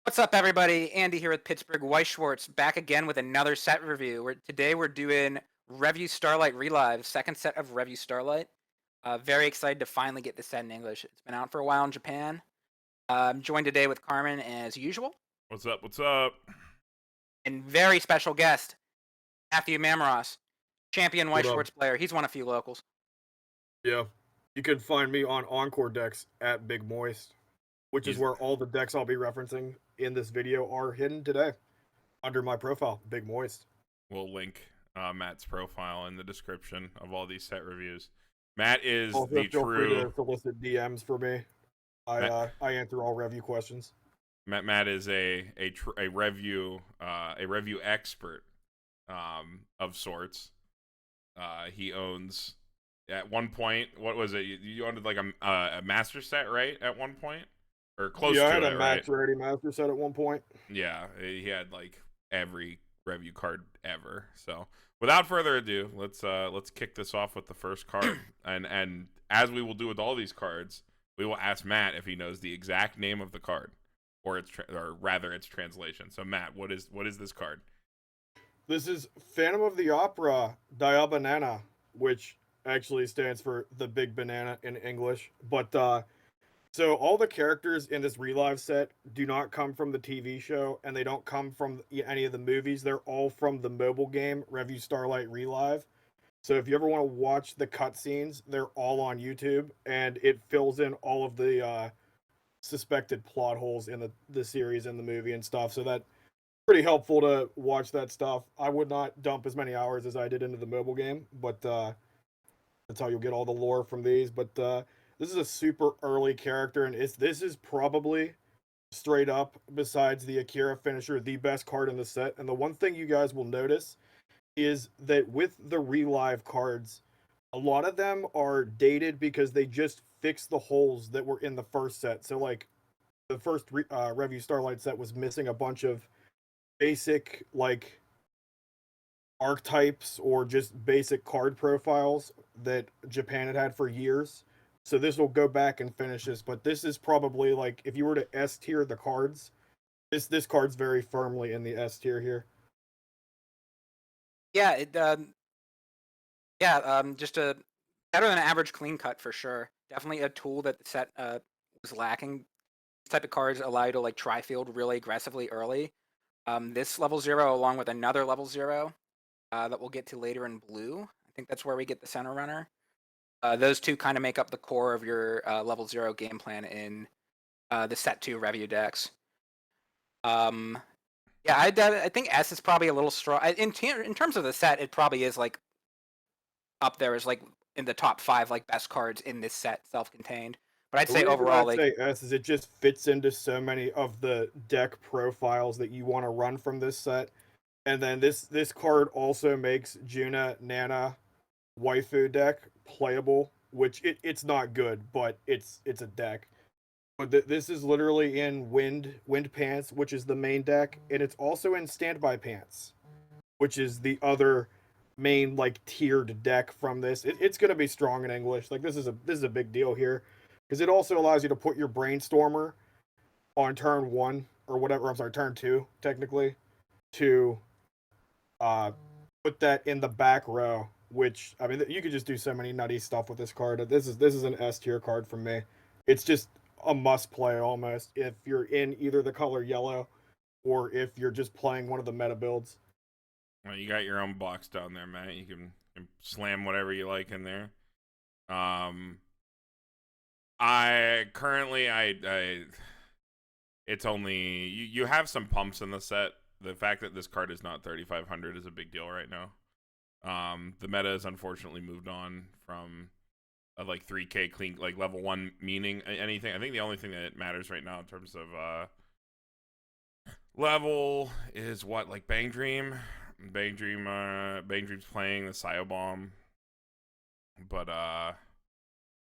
What's up, everybody? Andy here with Pittsburgh Weiss Schwarz, back again with another set review. Today we're doing Revue Starlight Re, second set of Revue Starlight. Very excited to finally get this set in English. It's been out for a while in Japan. I'm joined today with Carmen as usual, What's up? What's up? and very special guest, Matthew Mamaros, champion What Weiss up? Schwarz player. He's won a few locals. Yeah. You can find me on Encore decks at Big Moist, which is He's where all the decks I'll be referencing in this video are hidden today under my profile, Big Moist. We'll link Matt's profile in the description of all these set reviews. Matt is Also, the feel free true to solicit DMs for me. I answer all review questions. Matt is a review expert of sorts. He owns at one point, what was it? You owned like a master set, right? At one point, or close Yeah, I to had it, a right? maturity master set at one point. Yeah, he had like every review card ever. So without further ado, let's kick this off with the first card. and as we will do with all these cards, we will ask Matt if he knows the exact name of the card, or or rather its translation. So Matt, what is this card? This is Phantom of the Opera Dia Banana, which actually stands for the big banana in English. But so all the characters in this relive set do not come from the TV show, and they don't come from any of the movies. They're all from the mobile game Revue Starlight Relive. So if you ever want to watch the cutscenes, they're all on YouTube, and it fills in all of the suspected plot holes in the series and the movie and stuff. So that pretty helpful to watch that stuff. I would not dump as many hours as I did into the mobile game, but that's how you'll get all the lore from these. But this is a super early character, and this is probably straight up, besides the Akira finisher, the best card in the set. And the one thing you guys will notice is that with the relive cards, a lot of them are dated because they just fixed the holes that were in the first set. So like the first Revue Starlight set was missing a bunch of basic like archetypes or just basic card profiles that Japan had for years. So this will go back and finish this, but this is probably like if you were to S tier the cards, this card's very firmly in the S tier here. Yeah, just a better than average clean cut for sure. Definitely a tool that the set was lacking. These type of cards allow you to like try field really aggressively early. This level 0 along with another level 0 that we'll get to later in blue. I think that's where we get the center runner. Those two kind of make up the core of your level 0 game plan in the set 2 Revue decks. Yeah, I think S is probably a little strong. In terms of the set, it probably is like up there as like in the top 5 like best cards in this set, self-contained. But I'd The say reason overall, I'd like say S is it just fits into so many of the deck profiles that you want to run from this set. And then this card also makes Juna Nana waifu deck playable, which it's not good, but it's a deck. But this is literally in Wind Pants, which is the main deck, and it's also in Standby Pants, which is the other main like tiered deck from this. It's gonna be strong in English. Like this is a big deal here because it also allows you to put your Brainstormer on turn 1 or whatever. I'm sorry, turn 2 technically to uh put that in the back row. Which I mean, you could just do so many nutty stuff with this card. This is an S tier card for me. It's just a must play almost if you're in either the color yellow or if you're just playing one of the meta builds. Well, you got your own box down there, Matt. You can slam whatever you like in there. I currently it's only you have some pumps in the set. The fact that this card is not 3,500 is a big deal right now. The meta has unfortunately moved on from like 3K clean, like level 1 meaning anything. I think the only thing that matters right now in terms of level is what, like Bang Dream. Bang Dream's playing the Sio Bomb. But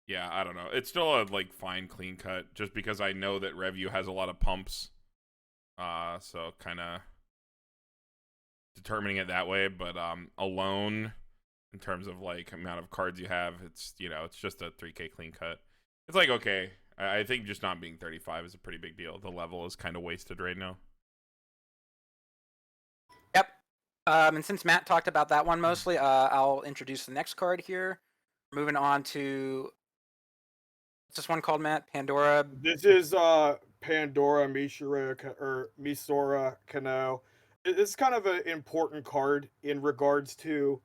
yeah, I don't know. It's still a like fine clean cut just because I know that Revue has a lot of pumps. So kind of determining it that way, but alone in terms of like amount of cards you have, it's, you know, it's just a 3K clean cut. It's like, okay, I think just not being 35 is a pretty big deal. The level is kind of wasted right now. Yep. And since Matt talked about that one mostly, I'll introduce the next card here. Moving on to what's this one called, Matt? Pandora. This is Pandora Misora Kano. It's kind of an important card in regards to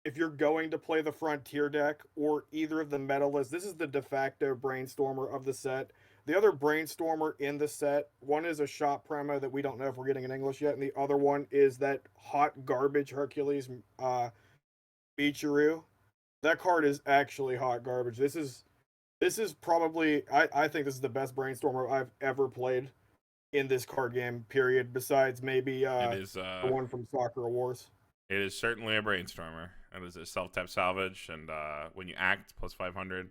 if you're going to play the Frontier deck or either of the Metalists. This is the de facto Brainstormer of the set. The other Brainstormer in the set, one is a shop promo that we don't know if we're getting in English yet, and the other one is that hot garbage Hercules Michiru. That card is actually hot garbage. This is probably I think this is the best Brainstormer I've ever played in this card game, period, besides maybe the one from Sakura Wars. It is certainly a Brainstormer. It is a self-tap salvage, and when you act, plus 500.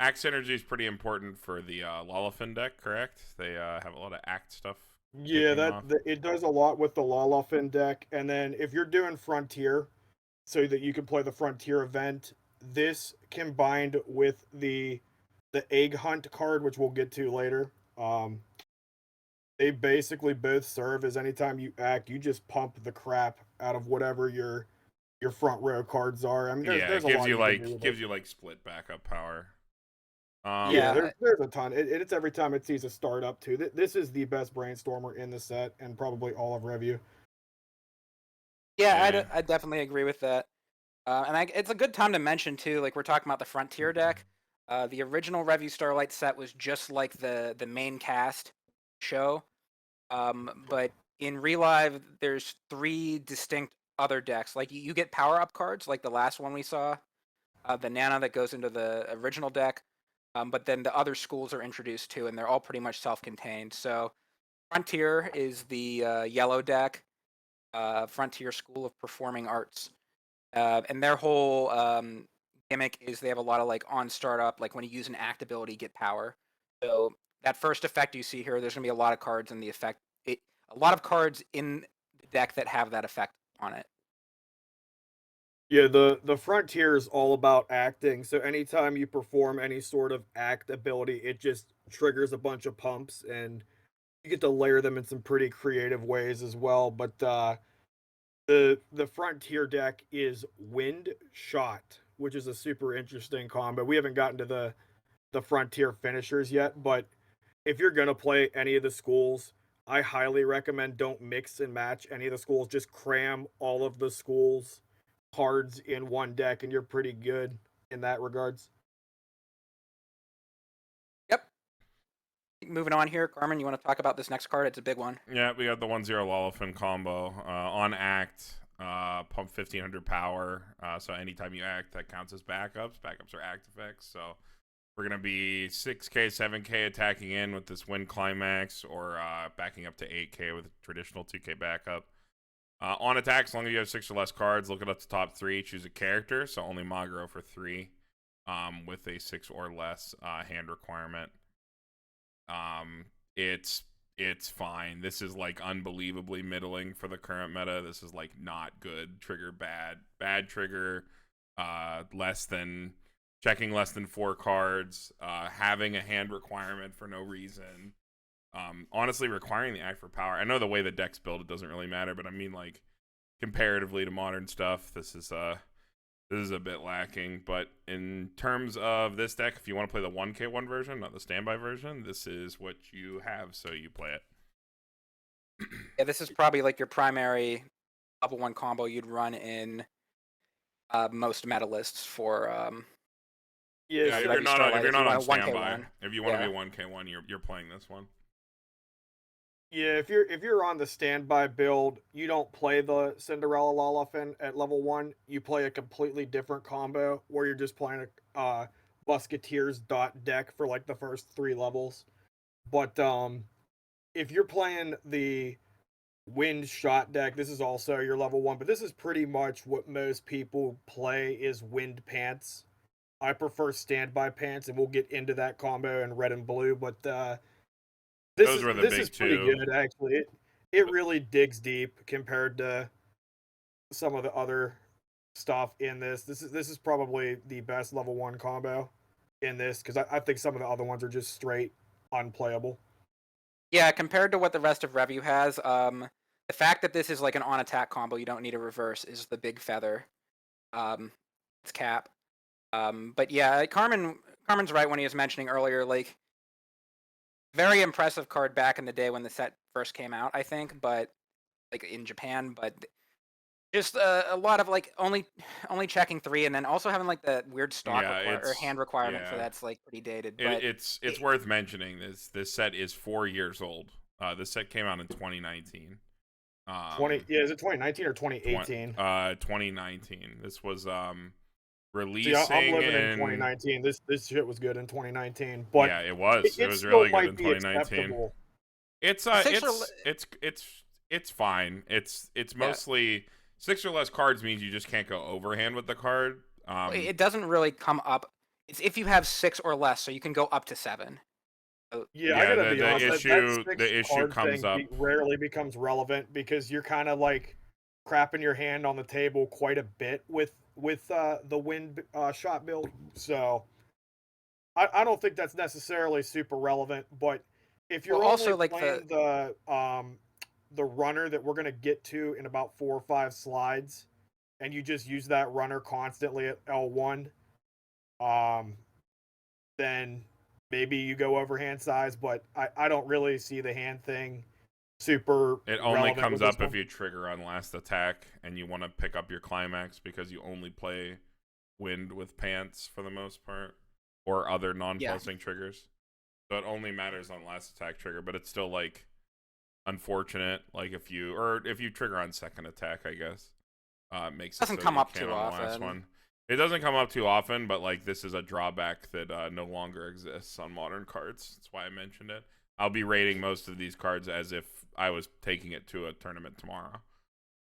Act synergy is pretty important for the Lolafin deck, correct? They have a lot of act stuff. Yeah, it does a lot with the Lolafin deck, and then if you're doing Frontier, so that you can play the Frontier event, this combined with the Egg Hunt card, which we'll get to later, they basically both serve as anytime you act, you just pump the crap out of whatever your front row cards are. I mean, there's it gives a lot you like split backup power. Yeah, there's a ton. It's every time it sees a start up too. This is the best Brainstormer in the set, and probably all of Revue. Yeah, I definitely agree with that. And it's a good time to mention too. Like we're talking about the Frontier deck. The original Revue Starlight set was just like the main cast show. But in Relive, there's 3 distinct other decks. Like you get power up cards, like the last one we saw, the Nana that goes into the original deck. But then the other schools are introduced too, and they're all pretty much self-contained. So Frontier is the yellow deck, Frontier School of Performing Arts, and their whole gimmick is they have a lot of like on startup, like when you use an act ability, get power. So that first effect you see here, there's gonna be a lot of cards in the effect. A lot of cards in the deck that have that effect on it. Yeah, the Frontier is all about acting. So anytime you perform any sort of act ability, it just triggers a bunch of pumps, and you get to layer them in some pretty creative ways as well. But the Frontier deck is Wind Shot, which is a super interesting combo. We haven't gotten to the Frontier finishers yet, but if you're gonna play any of the schools, I highly recommend don't mix and match any of the schools. Just cram all of the schools cards in one deck, and you're pretty good in that regards. Yep. Moving on here, Carmen, you want to talk about this next card? It's a big one. Yeah, we got the 1-0 Lolafin combo. On act, pump 1500 power. So anytime you act, that counts as backups. Backups are act effects. So we're going to be 6k, 7k attacking in with this win climax, or backing up to 8k with a traditional 2k backup. On attack, as long as you have 6 or less cards, look it up to top 3, choose a character, so only Magro for 3, with a 6 or less hand requirement. It's fine. This is like unbelievably middling for the current meta. This is like not good. Trigger bad trigger, checking less than 4 cards, having a hand requirement for no reason. Honestly, requiring the act for power. I know the way the deck's built, it doesn't really matter, but I mean, like, comparatively to modern stuff, this is a bit lacking. But in terms of this deck, if you want to play the 1k1 version, not the standby version, this is what you have, so you play it. Yeah, this is probably like your primary level 1 combo you'd run in most meta lists for yeah, if you're not on standby, 1K1. if you want to be 1k1, you're playing this one. Yeah, if you're on the standby build, you don't play the Cinderella Lolafin at level 1. You play a completely different combo where you're just playing a Musketeers dot deck for like the first 3 levels. But if you're playing the Wind Shot deck, this is also your level 1, but this is pretty much what most people play is Wind Pants. I prefer Standby Pants, and we'll get into that combo in red and blue, but this is pretty good, actually. It really digs deep compared to some of the other stuff in this. This is probably the best level 1 combo. in this because I think some of the other ones are just straight unplayable. Yeah, compared to what the rest of Revue has, the fact that this is like an on attack combo, you don't need a reverse, is the big feather. It's cap. But yeah, Carmen's right when he was mentioning earlier, like very impressive card back in the day when the set first came out, I think, but like in Japan, but just a lot of like only checking 3 and then also having like the weird stock Yeah, or hand requirement for yeah. that's like pretty dated. But It's worth mentioning this set is 4 years old. This set came out in 2019. 20 yeah, is it 2019 or 2018? 2019. This was See, I'm releasing living in in 2019. This shit was good in 2019, but yeah, it was. It it was still really good in might be 2019. acceptable. It's Six or it's fine. It's yeah, mostly 6 or less cards means you just can't go overhand with the card. it doesn't really come up. It's if you have 6 or less, so you can go up to 7. So, Yeah, I Yeah, gotta be honest. That six the issue card comes thing up. rarely becomes relevant because you're kind of like crapping your hand on the table quite a bit with the wind shot build. So I don't think that's necessarily super relevant. But if well, you're only also like playing the runner that we're gonna get to in about 4 or 5 slides, and you just use that runner constantly at L1, um, then maybe you go over hand size, but I don't really see the hand thing super It only relevant comes with this up one. if you trigger on last attack and you want to pick up your climax because you only play wind with pants for the most part or other yeah. non-pulsing triggers. So it only matters on last attack trigger, but it's still like unfortunate. Like if you trigger on second attack, I guess it makes it Doesn't so come you up can't too on the last often. one. It doesn't come up too often, but like this is a drawback that no longer exists on modern cards. That's why I mentioned it. I'll be rating most of these cards as if I was taking it to a tournament tomorrow.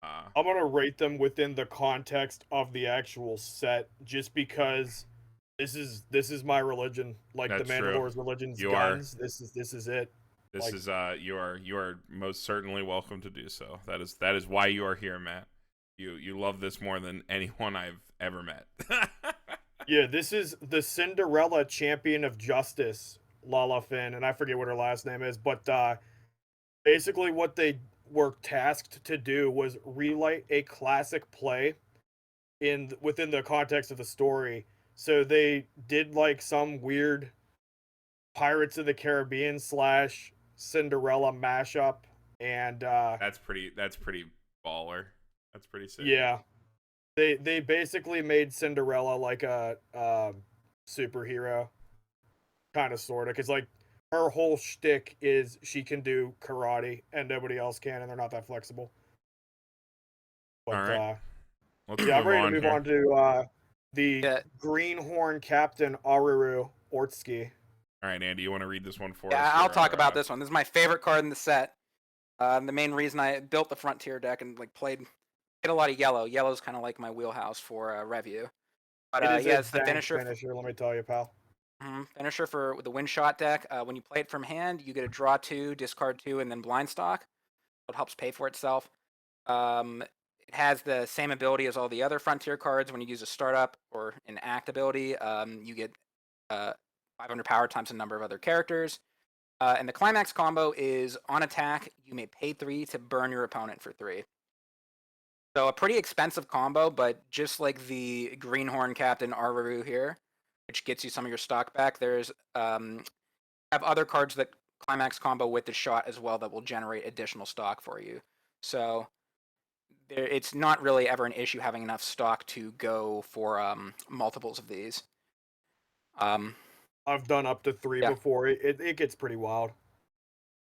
I'm gonna rate them within the context of the actual set, just because this is my religion. Like the That's true. Mandalore's religion's You are. guns. This is it. This Like is you are most certainly welcome to do so. That is why you are here, Matt. You love this more than anyone I've ever met. yeah, this is the Cinderella Champion of Justice, Lala Finn, and I forget what her last name is, but basically what they were tasked to do was relight a classic play within the context of the story. So they did like some weird Pirates of the Caribbean / Cinderella mashup, and That's pretty baller. That's pretty sick. yeah, they basically made Cinderella like a superhero, kind of sorta, because like her whole shtick is she can do karate and nobody else can, and they're not that flexible. All But right. Let's yeah, I'm move ready to on move here. on to the Yeah, Greenhorn Captain Aruru Ortski. All right, Andy, you want to read this one for us? yeah, I'll talk Or, about this one. This is my favorite card in the set. The main reason I built the Frontier deck and like played a lot of yellow. Yellow's kind of like my wheelhouse for Revue. But It is a yeah, it's the dank finisher. finisher, let me tell you, pal. Finisher for the wind shot deck. When you play it from hand, you get a draw 2, discard 2, and then blind stock. It helps pay for itself. It has the same ability as all the other Frontier cards. When you use a startup or an act ability, you get 500 power times the number of other characters. And the climax combo is on attack, you may pay 3 to burn your opponent for 3. So a pretty expensive combo, but just like the Greenhorn Captain Aruru here, which gets you some of your stock back, there's have other cards that climax combo with the shot as well that will generate additional stock for you. So it's not really ever an issue having enough stock to go for multiples of these. I've done up to 3 Yeah. before. It gets pretty wild.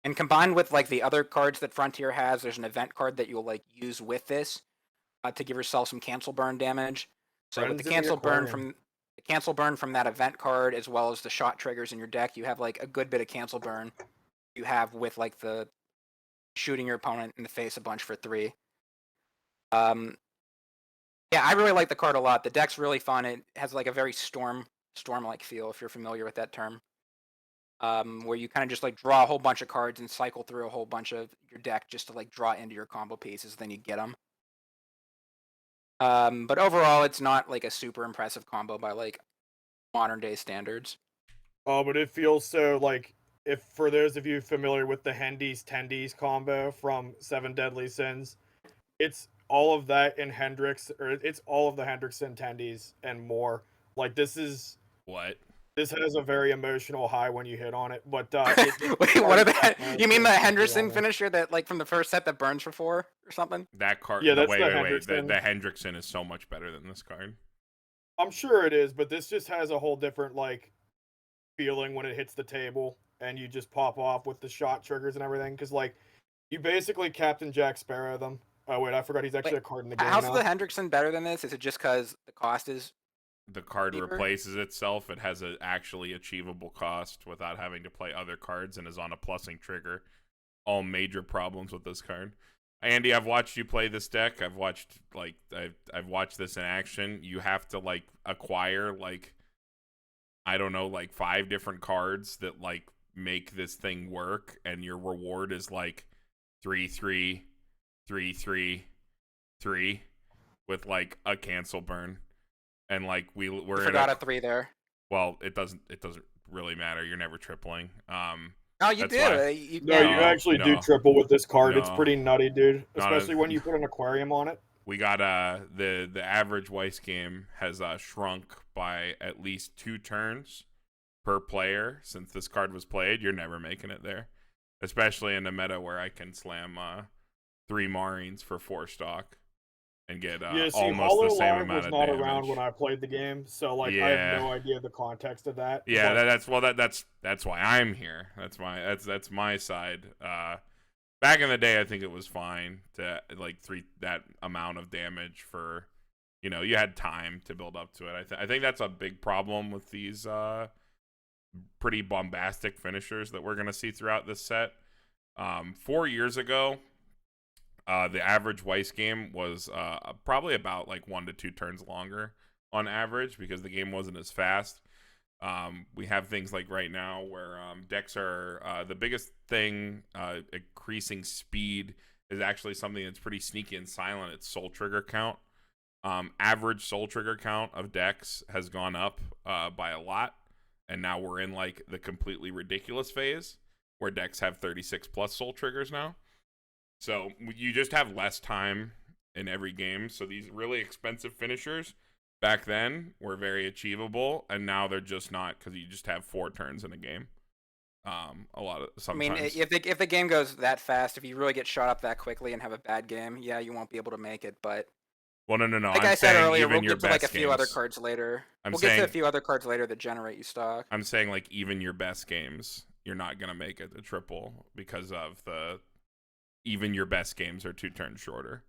And combined with like the other cards that Frontier has, there's an event card that you'll like use with this to give yourself some cancel burn damage. So with the Friends in the cancel burn from that event card, as well as the shot triggers in your deck, you have like a good bit of cancel burn. You have with like the shooting your opponent in the face a bunch for 3. Yeah, I really like the card a lot. The deck's really fun. It has like a very storm-like feel, if you're familiar with that term. Where you kind of just like draw a whole bunch of cards and cycle through a whole bunch of your deck just to like draw into your combo pieces, then you get them. But overall, it's not like a super impressive combo by like modern day standards. Oh, but it feels so like, if for those of you familiar with the Hendy's Tendies combo from Seven Deadly Sins, it's all of that in Hendrix, or it's all of the Hendrickson Tendies and more. Like What? this has a very emotional high when you hit on it, but Wait, what are that? You mean the Henderson finisher? finisher that like from the first set that burns for 4 or something? That card. Yeah, that's wait. the The Hendrickson. Hendrickson is so much better than this card. I'm sure it is, but this just has a whole different like feeling when it hits the table and you just pop off with the shot triggers and everything. Because like you basically Captain Jack Sparrow them. Oh wait, I forgot he's actually Wait, a card in the game how's now. the Hendrickson better than this? Is it just because the cost is The card cheaper? replaces itself. It has an actually achievable cost without having to play other cards and is on a plussing trigger. All major problems with this card. Andy, I've watched you play this deck. I've watched I've watched this in action. You have to like acquire like, I don't know, like 5 different cards that like make this thing work, and your reward is like 3/3, 3/3, 3 with like a cancel burn. And like we're You in forgot a 3 there. well, it doesn't really matter. You're never tripling. Oh, you That's do. why- You No, can. you actually do no. triple with this card. It's No. pretty nutty, dude. Not a- Especially when you put an aquarium on it. We got the average Weiss game has shrunk by at least 2 turns per player since this card was played. You're never making it there, especially in the meta where I can slam 3 Marines for 4 stock and get Yeah, see, almost the same Hololive amount was of not damage. around when I played the game, so like I Yeah. have no idea the context of that. Yeah, but that's why I'm here. That's my side. Back in the day, I think it was fine to like that amount of damage for, you had time to build up to it. I think that's a big problem with these pretty bombastic finishers that we're gonna see throughout this set. 4 years ago, the average Weiss game was probably about like 1 to 2 turns longer on average because the game wasn't as fast. We have things like right now where decks are the biggest thing, increasing speed is actually something that's pretty sneaky and silent. It's soul trigger count. Average soul trigger count of decks has gone up by a lot, and now we're in like the completely ridiculous phase where decks have 36 plus soul triggers now. So you just have less time in every game. So these really expensive finishers back then were very achievable, and now they're just not because you just have 4 turns in a game. Sometimes. I mean, if the game goes that fast, if you really get shot up that quickly and have a bad game, yeah, you won't be able to make it. But Well, no. like I'm I said saying earlier, even we'll your get to like a best few other games. cards later. I'm We'll saying get to a few other cards later that generate you stock. I'm saying like even your best games, you're not gonna make it to triple because of even your best games are 2 turns shorter.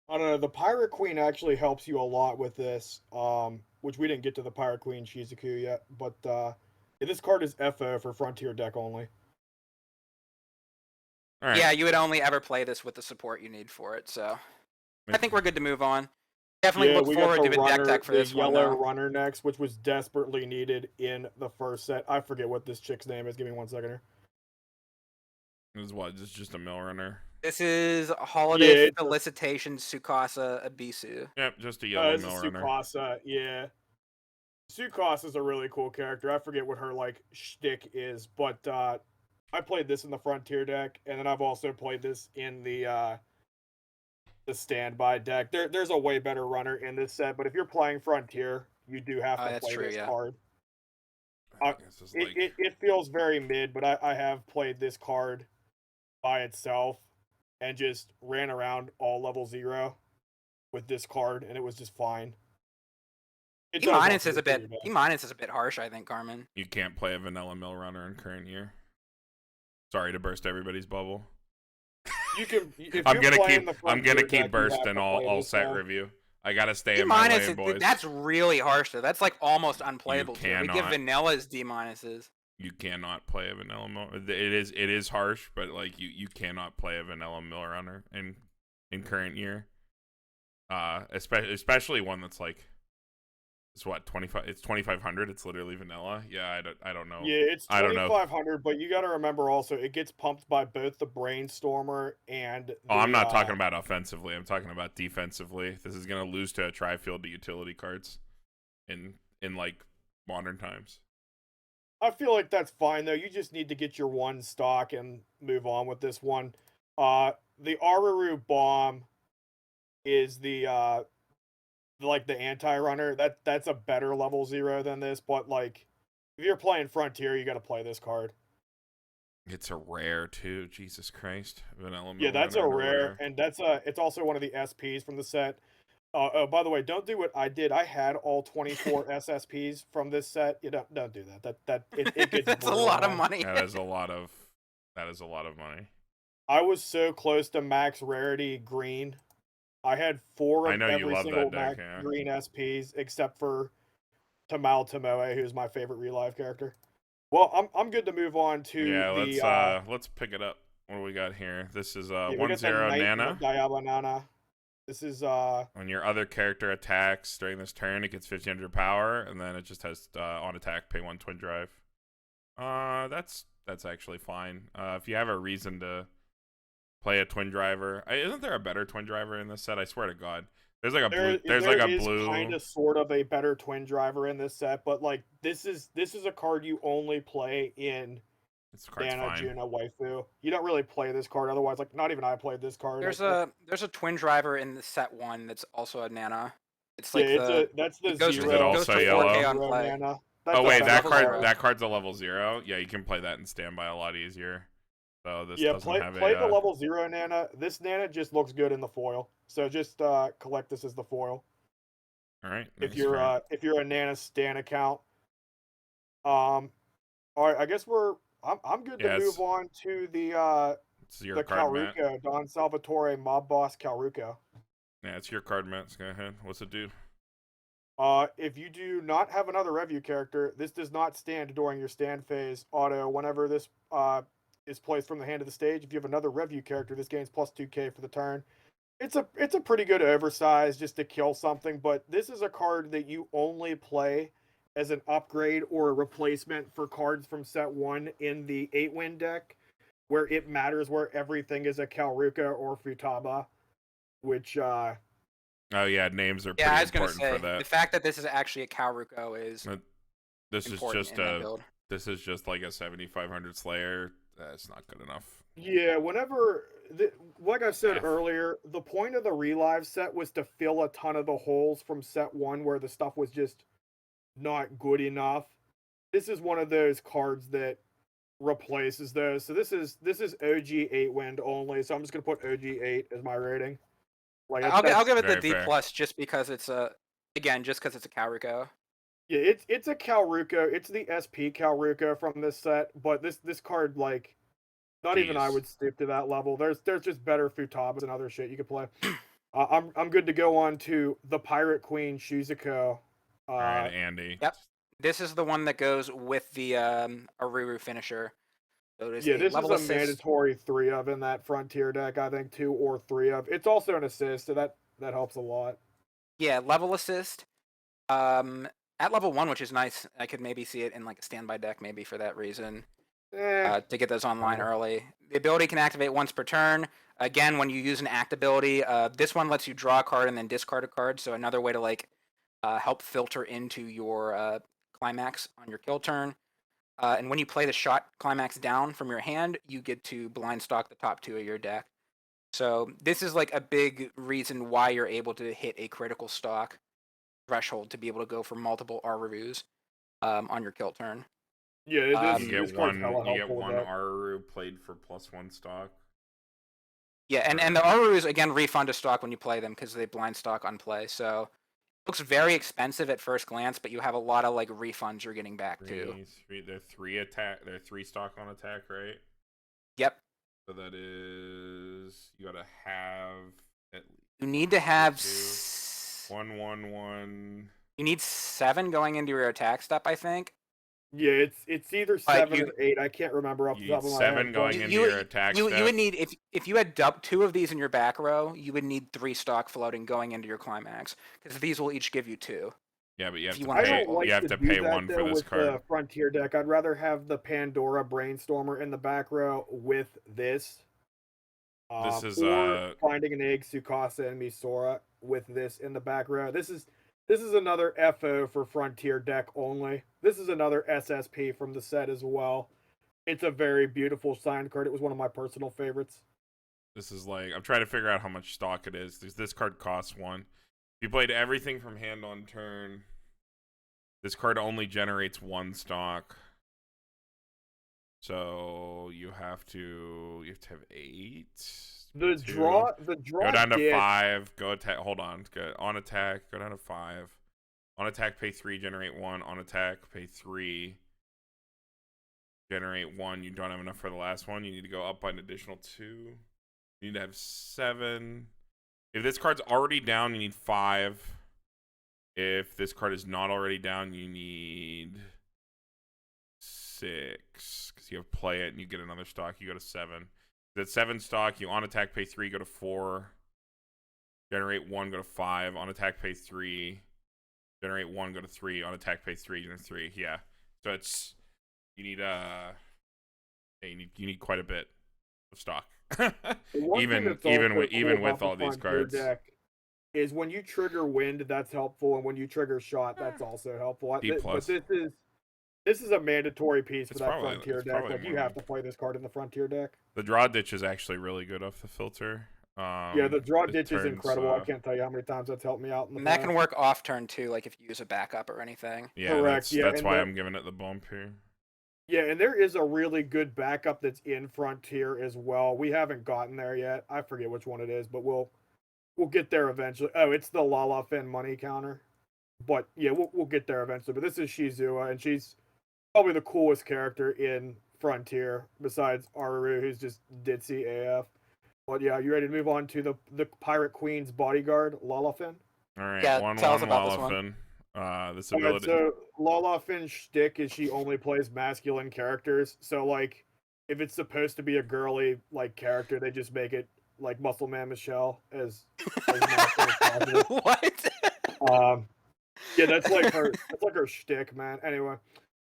I don't know. The Pirate Queen actually helps you a lot with this, which we didn't get to the Pirate Queen Shizuku yet, but this card is FO for Frontier deck only. All right. Yeah, you would only ever play this with the support you need for it. So I think we're good to move on. Definitely look we forward got to the a deck runner, tech for the this one. yellow Though. runner next, which was desperately needed in the first set. I forget what this chick's name is. Give me 1 second here. This is what? This is just a mill runner. This is Holiday it's a- Felicitation Tsukasa Abisu. Yep, just a yellow It's mill a runner. Tsukasa, yeah. Tsukasa's a really cool character. I forget what her like shtick is, but I played this in the Frontier deck, and then I've also played this in the standby deck. There's a way better runner in this set, but if you're playing Frontier, you do have to That's play true, this yeah. card. I think this is like It feels very mid, but I have played this card by itself and just ran around all level 0 with this card, and it was just fine. It E does minus also is a pretty bit bad. E minus is a bit harsh, I think, Carmen. you can't play a vanilla mill runner in current year. Sorry to burst everybody's bubble. You can. If I'm you're gonna playing keep the I'm Frontier gonna deck, keep you have bursting to all play this set now. review. I gotta stay D in my minus, lane, boys. that's really harsh though. That's like almost unplayable. We give cannot. vanillas D minuses. You cannot play a vanilla mill. It is harsh, but like you cannot play a vanilla mill runner in current year. Especially one that's like, it's what, 25? It's 2,500. It's literally vanilla. Yeah, I don't know. Yeah, it's I don't know. 2,500, but you got to remember also it gets pumped by both the Brainstormer and. I'm not talking about offensively. I'm talking about defensively. This is gonna lose to a tri-field to utility cards in like modern times. I feel like that's fine though. You just need to get your one stock and move on with this one. The Aruru bomb is the like the anti-runner. That's a better level 0 than this, but like if you're playing Frontier, you got to play this card. It's a rare too. Jesus Christ, Vanilla Yeah, that's a Mill rare, and it's also one of the SPs from the set. Oh, by the way, don't do what I did. I had all 24 SSPs from this set. You don't do that. It gets That's a lot of borderline. money. That is a lot of money. I was so close to max rarity green. I had 4 I of know you every love single that deck, max yeah. green SPs except for Tamal Tomoe, who's my favorite relive character. Well, I'm good to move on to Yeah, the let's pick it up. What do we got here? This is we 1-0 got the Knight Nana. Diablo Nana. This is When your other character attacks during this turn, it gets 1500 power, and then it just has on attack pay 1 twin drive. That's actually fine. If you have a reason to play a twin driver, isn't there a better twin driver in this set? I swear to God, there's like a blue. There's like a blue. Kind of sort of a better twin driver in this set, but like this is a card you only play in This card's Nana, fine. Juna, Waifu. You don't really play this card otherwise. Like not even I played this card. There's a twin driver in the set 1 that's also a Nana. It's yeah, like that's the it goes zero. Is it also to yellow? 4K on play. Nana. Oh wait, that level card 0. that card's a level 0. Yeah, you can play that in standby a lot easier. So this doesn't play have the level 0 Nana. This Nana just looks good in the foil. So just collect this as the foil. All right. If you're a Nana Stan account. All right, I guess I'm good to move on to the it's your card, Matt. Calruco, Don Salvatore mob boss Calruco. Yeah, it's your card, Matt. Go ahead. What's it do? If you do not have another Revue character, this does not stand during your stand phase auto. Whenever this is placed from the hand to the stage, if you have another Revue character, this gains plus 2k for the turn. It's a pretty good oversize just to kill something, but this is a card that you only play as an upgrade or a replacement for cards from set 1 in the 8-win deck, where it matters where everything is a Calruca or Futaba, which Oh yeah, names are Yeah, I was pretty gonna important say for that. the fact that this is actually a Calruco is This is important just in that build. this is just like a 7500 Slayer. That's not good enough. Yeah, like I said earlier, the point of the Relive set was to fill a ton of the holes from set 1 where the stuff was just not good enough. This is one of those cards that replaces those. So this is OG 8-wind only, so I'm just going to put OG 8 as my rating. Like I'll give it the very D fair. plus just because it's a Calruco. Yeah, it's a Calruco. It's the SP Calruco from this set, but this card, like, not even I would stoop to that level. There's just better Futabas and other shit you could play. I'm good to go on to the Pirate Queen Shizuko. All right, Andy. Yep. This is the one that goes with the Aruru finisher. So Yeah, this is a mandatory 3 of in that Frontier deck, I think 2 or 3 of. It's also an assist, so that helps a lot. Yeah, level assist. At level 1, which is nice. I could maybe see it in like a standby deck, maybe for that reason. To get those online early. The ability can activate once per turn. Again, when you use an act ability, this one lets you draw a card and then discard a card. So another way to like help filter into your climax on your kill turn. And when you play the shot climax down from your hand, you get to blind stock the top 2 of your deck. So this is like a big reason why you're able to hit a critical stock threshold to be able to go for multiple R reviews on your kill turn. Yeah, you get one Aruru played for +1 stock. Yeah, and the Arurus again refund a stock when you play them because they blind stock on play. So it looks very expensive at first glance, but you have a lot of like refunds you're getting back too. They're 3 stock on attack, right? Yep. So that is you gotta have at least You need to have 1/1/1. You need 7 going into your attack step, I think. Yeah, it's either 7 or 8. I can't remember off the top of my head. 7 going into your attack step. You would need if you had 2 of these in your back row, you would need 3 stock floating going into your climax because these will each give you 2. Yeah, but you have If you to wanna pay. roll. Like You have to pay 1 for this with card. The Frontier deck, I'd rather have the Pandora Brainstormer in the back row with this. This is or Finding an Egg, Tsukasa, and Misora with this in the back row. This is This is another FO for Frontier deck only. This is another SSP from the set as well. It's a very beautiful signed card. It was one of my personal favorites. This is like, I'm trying to figure out how much stock it is. This card costs 1. If you played everything from hand on turn, this card only generates 1 stock. So you have to have 8. The draw Go down to 5. Go attack. Hold on. Go on attack. Go down to 5. On attack, pay 3. Generate 1. On attack, pay 3. Generate 1. You don't have enough for the last one. You need to go up by an additional 2. You need to have 7. If this card's already down, you need 5. If this card is not already down, you need 6. Because you have play it and you get another stock. You go to 7. That's 7 stock. You on attack, pay 3, go to 4. Generate 1, go to 5. On attack, pay 3. Generate 1, go to 3. On attack, pay 3, generate 3. Yeah. So it's you need you need quite a bit of stock. even with all these cards. Deck is when you trigger wind, that's helpful, and when you trigger shot, that's also helpful. D+. But this is a mandatory piece for It's that probably- Frontier it's deck. probably Like you more have like- to play this card in the Frontier deck. The draw ditch is actually really good off the filter. Yeah, the draw it ditch is turns, incredible. I can't tell you how many times that's helped me out in the And that past. can work off turn too, like if you use a backup or anything. Yeah, Correct, yeah, that's and why the- I'm giving it the bump here. Yeah, and there is a really good backup that's in Frontier as well. We haven't gotten there yet. I forget which one it is, but we'll get there eventually. Oh, it's the Lala Fin money counter. But yeah, we'll get there eventually. But this is Shizua, and she's probably the coolest character in Frontier besides Aruru, who's just ditzy AF. But yeah, you ready to move on to the Pirate Queen's bodyguard, Lala Fin? All right, Yeah, 1/1 tell us about this one. Wallafin. This Alright, ability. so Lala Fin's shtick is she only plays masculine characters. So like, if it's supposed to be a girly like character, they just make it like Muscle Man Michelle as masculine as possible. What? Yeah, that's like her shtick, man. Anyway,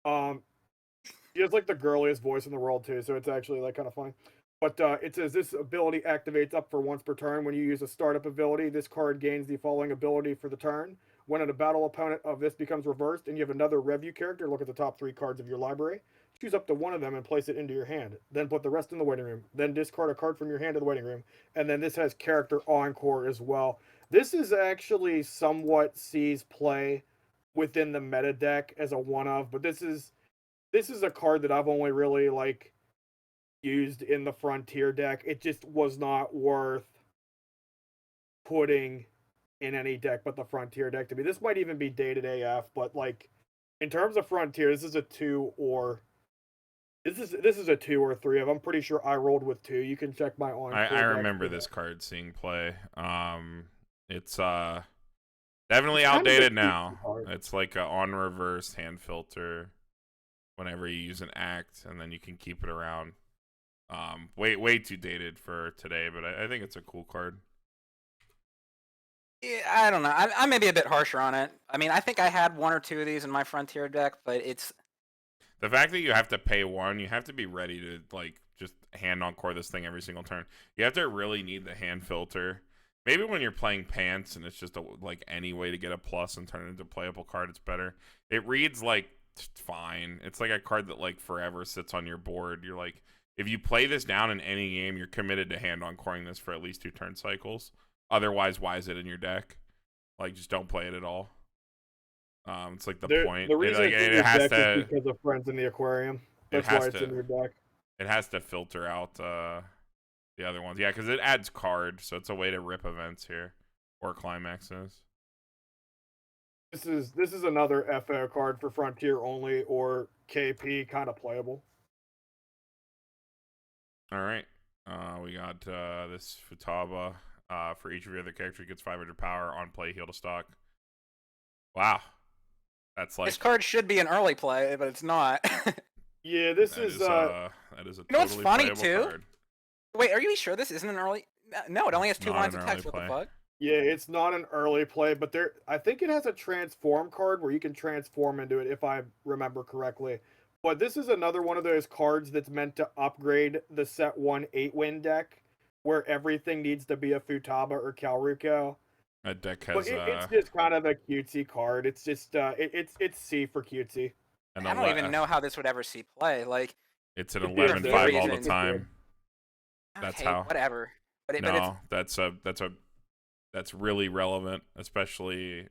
she has like the girliest voice in the world too, so it's actually like kind of funny. But it says this ability activates up for once per turn. When you use a startup ability, this card gains the following ability for the turn. When a battle opponent of this becomes reversed and you have another Revue character, look at the top 3 cards of your library. Choose up to one of them and place it into your hand. Then put the rest in the waiting room. Then discard a card from your hand to the waiting room. And then this has character encore as well. This is actually somewhat sees play within the meta deck as a one-of, but this is a card that I've only really like used in the Frontier deck. It just was not worth putting in any deck but the Frontier deck to me. This might even be dated AF, but like in terms of Frontier, this is a 2 or this is a 2 or 3 of. I'm pretty sure I rolled with 2. You can check my on. I remember this card seeing play. It's definitely It's kind of a outdated cheap now. card. It's like a on reverse hand filter whenever you use an act, and then you can keep it around. Way too dated for today, but I think it's a cool card. Yeah, I don't know. I may be a bit harsher on it. I mean, I think I had 1 or 2 of these in my Frontier deck, but it's The fact that you have to pay 1, you have to be ready to like just hand encore this thing every single turn. You have to really need the hand filter. Maybe when you're playing pants and it's just like any way to get a plus and turn it into a playable card, it's better. It reads like fine. It's like a card that like forever sits on your board. You're like, if you play this down in any game, you're committed to hand encoring this for at least 2 turn cycles. Otherwise, why is it in your deck? Like, just don't play it at all. It's like the point. The reason it's in it your has deck to. is because of Friends in the Aquarium. It That's has why it's to- in your deck. It has to filter out the other ones. Yeah, because it adds card, so it's a way to rip events here or climaxes. This is another FO card for Frontier only or KP, kind of playable. All right. We got this Futaba. For each of your other characters, gets 500 power on play, heal to stock. Wow. That's like this card should be an early play, but it's not. Yeah, this that is that is a You know what's totally funny, playable too? card. Wait, are you sure this isn't an early? No, it only has 2 Not lines an of text. early What the play. fuck? yeah, it's not an early play, but I think it has a transform card where you can transform into it if I remember correctly. But this is another one of those cards that's meant to upgrade the set 1 8-win deck where everything needs to be a Futaba or Calruko. That deck But has it's just kind of a cutesy card. It's just it's C for cutesy. an I don't even know how this would ever see play. Like, it's an It 11-5 all the reason. time. That's okay, how. whatever. But it's No, that's really relevant, especially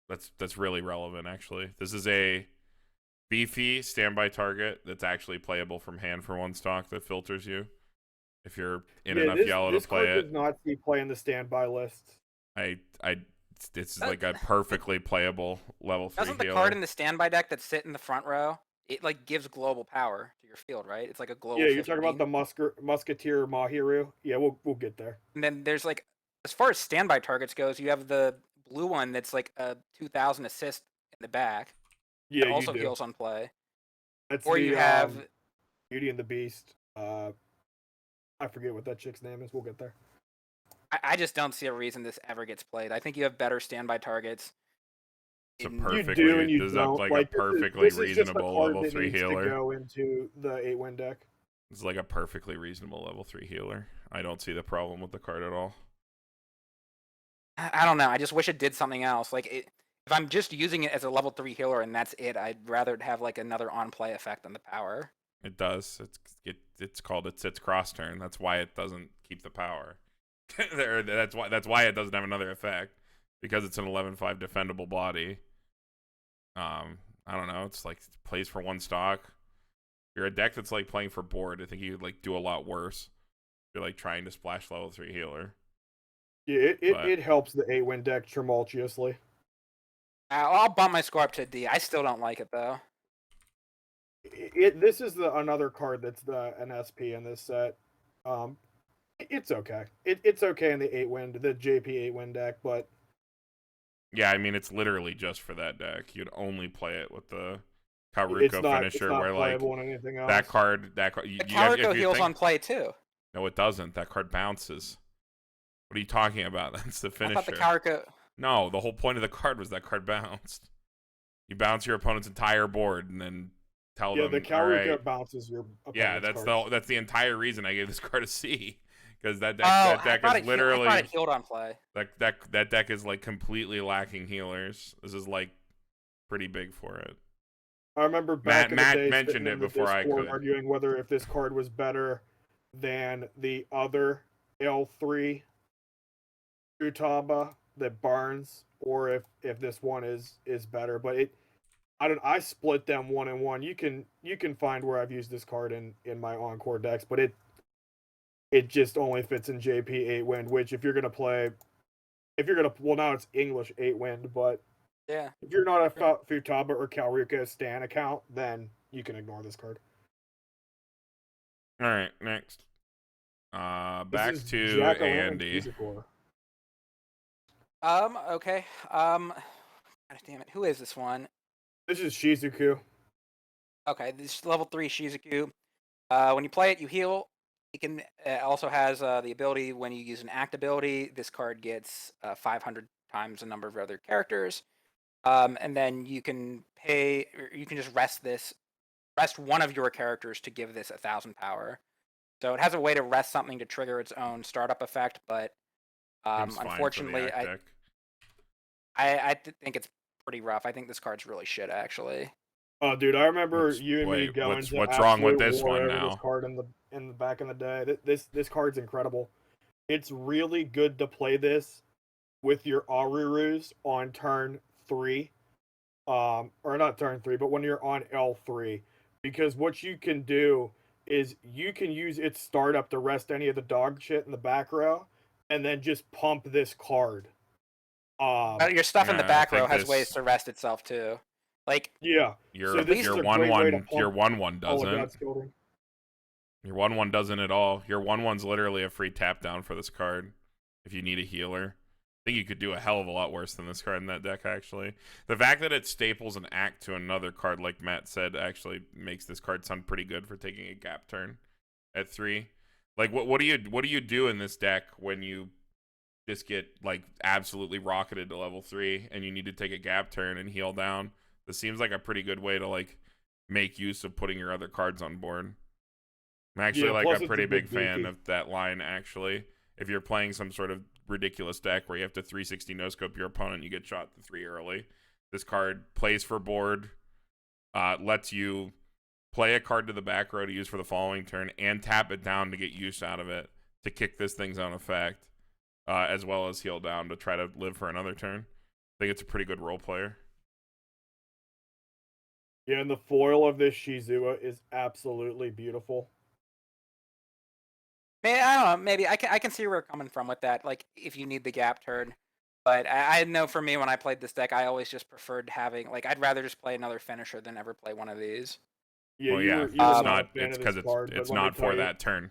that's really relevant actually. This is a beefy standby target that's actually playable from hand for one stock that filters you if you're in enough yellow to play This card it. does not see play in the standby list. This is like a perfectly playable level 3 doesn't the healer. card in the standby deck that sit in the front row? It like gives global power to your field, right? It's like a global. Yeah, you're talking 15. about the Musketeer Mahiru. Yeah, we'll get there. And then there's like, as far as standby targets goes, you have the blue one that's like a 2,000 assist in the back. Yeah, That also you do. heals on play. That's Or the, you have Beauty and the Beast. I forget what that chick's name is. We'll get there. I just don't see a reason this ever gets played. I think you have better standby targets. It's a in- perfectly, You do and you this is don't. like Like, a perfectly this is just a reasonable card level that 3 needs to healer. go into the 8-win deck. It's like a perfectly reasonable level 3 healer. I don't see the problem with the card at all. I don't know. I just wish it did something else. Like, if I'm just using it as a level 3 healer and that's it, I'd rather it have like another on-play effect on the power. It does. It's called it sits cross turn. That's why it doesn't keep the power. that's why it doesn't have another effect, because it's an 11-5 defendable body. I don't know. It's like it plays for one stock. You're a deck that's like playing for board. I think you'd like do a lot worse. You're like trying to splash level 3 healer. Yeah, it helps the 8-win deck tumultuously. I'll bump my score up to D. I still don't like it though. This is another card that's an SP in this set. It's okay. It's okay in the 8-win, the JP 8-win deck, but Yeah, I mean it's literally just for that deck. You'd only play it with the it's Karuko not finisher, where like playable in anything else. that card. The Karuko heals on play too. No, it doesn't. That card bounces. What are you talking about? That's the I finisher. thought the Karuko. No, the whole point of the card was that card bounced. You bounce your opponent's entire board and then tell them. The All Karuka right. bounces your opponent's Yeah, cards. that's the entire reason I gave this card a C, because that deck I thought is literally I thought it healed on play. that deck is like completely lacking healers. This is like pretty big for it. I remember back in the day mentioned sitting it in the before I Discord could. arguing whether if this card was better than the other L3 Utaba that Barnes, or if this one is better. But I split them 1 and 1. You can find where I've used this card in my Encore decks, but it just only fits in JP 8-win, which if you're gonna well, now it's English 8-win, but Yeah. if you're not a Futaba or Kalruka Stan account, then you can ignore this card. All right, next. Back This is to Jack-O' Lantern Andy. Fusicor. Okay. God damn it. Who is this one? This is Shizuku. Okay, this is level 3 Shizuku. When you play it, you heal. It can also has the ability when you use an act ability. This card gets 500 times the number of other characters, and then you can pay. Or you can just rest one of your characters to give this 1,000 power. So it has a way to rest something to trigger its own startup effect, but Seems fine for the unfortunately, act deck. I think it's pretty rough. I think this card's really shit, actually. Oh, dude, I remember you and me wait, going what's to wrong with absolute this war one over now? This card in the back in the day. This card's incredible. It's really good to play this with your Arurus on turn 3, or not turn 3, but when you're on L3, because what you can do is you can use its startup to rest any of the dog shit in the back row, and then just pump this card. Your stuff in the I back row think has this- ways to rest itself too. Like Yeah. Your So this is your a one great way to one your pump 1/1 all of doesn't. God's children. Your 1/1 doesn't at all. Your 1/1's literally a free tap down for this card if you need a healer. I think you could do a hell of a lot worse than this card in that deck, actually. The fact that it staples an act to another card, like Matt said, actually makes this card sound pretty good for taking a gap turn at 3. Like, what do you do in this deck when you just get like absolutely rocketed to level 3 and you need to take a gap turn and heal down? This seems like a pretty good way to like make use of putting your other cards on board. I'm actually Yeah, like plus a it's pretty a big big fan beefy. of that line, actually. If you're playing some sort of ridiculous deck where you have to 360 no scope your opponent, you get shot to 3 early. This card plays for board, lets you play a card to the back row to use for the following turn, and tap it down to get use out of it to kick this thing's own effect, as well as heal down to try to live for another turn. I think it's a pretty good role player. Yeah, and the foil of this Shizua is absolutely beautiful. I don't know. Maybe I can see where you're coming from with that. Like if you need the gap turn, but I know for me when I played this deck, I always just preferred having like I'd rather just play another finisher than ever play one of these. Yeah, Well, you yeah, were it's not not. a fan It's of this because card, it's but let me not tell for you- that turn.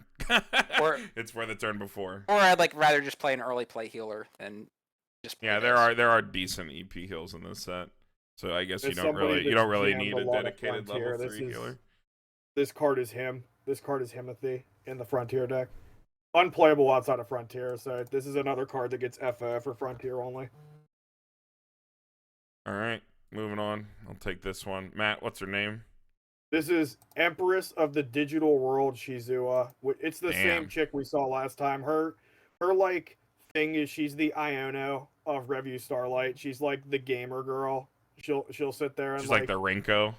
Or- It's for the turn before. Or I'd like rather just play an early play healer than just play Yeah, this. there are decent EP heals in this set, so I guess There's you don't somebody really that's need jammed a a lot of dedicated Frontier. level This 3 is- healer. This card is him. This card is Himothy in the Frontier deck. Unplayable outside of Frontier, so this is another card that gets FF for Frontier only. All right, moving on. I'll take this one. Matt, what's her name? This is Empress of the Digital World Shizua. It's the Damn. same chick we saw last time. Her like thing is she's the Iono of Revue Starlight. She's like the gamer girl. She'll sit there and She's like the Rinko.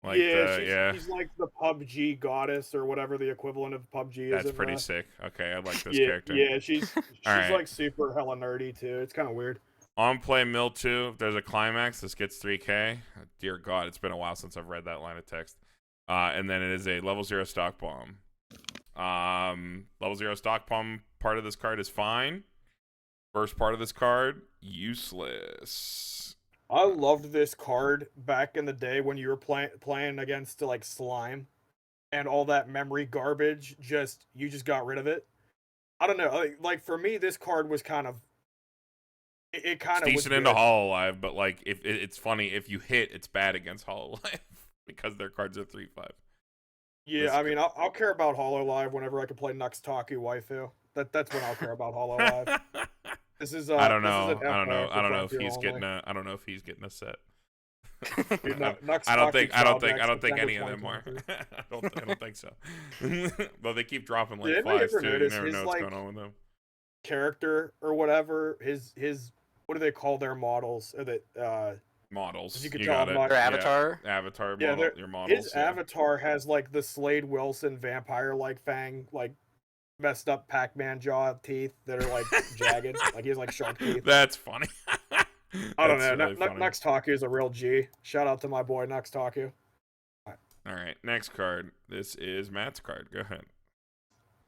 Like she's like the PUBG goddess or whatever the equivalent of PUBG is. That's in pretty the- sick. Okay, I like this yeah, character. Yeah, she's right. like super hella nerdy too. It's kind of weird. On play mill 2, if there's a climax, this gets 3k. Dear God, it's been a while since I've read that line of text. And then it is a level 0 stock bomb. Level 0 stock bomb part of this card is fine. First part of this card, useless. I loved this card back in the day when you were playing against like slime and all that memory garbage. You just got rid of it. I don't know. Like for me, this card was kind of. It kind It's of was decent into good. Hololive, but like if it's funny, if you hit, it's bad against Hololive because their cards are 3/5. Yeah, This I mean, I'll care about Hololive whenever I can play Nuxtaku Waifu. That's when I'll care about Hololive. This is I don't this know. is an I don't know. FR I don't know if for he's Frontier getting only. a. I don't know if he's getting a set. Dude, I don't think. I don't think. Decks, I don't think December any of them are. 2023. I don't think so. Though they keep dropping like Did anybody flies ever too. You notice never his, know what's like, going on with them. Character or whatever, his what do they call their models? Or Models. as you can You tell, got I'm it. not- Their Yeah. avatar. Avatar. Yeah, Model, your models. his yeah. avatar has like the Slade Wilson vampire like fang, like messed up Pac-Man jaw teeth that are like jagged. Like he has like shark teeth. That's funny. I don't That's know. really funny. Nuxtaku is a real G. Shout out to my boy Nuxtaku. All right, next card. This is Matt's card. Go ahead.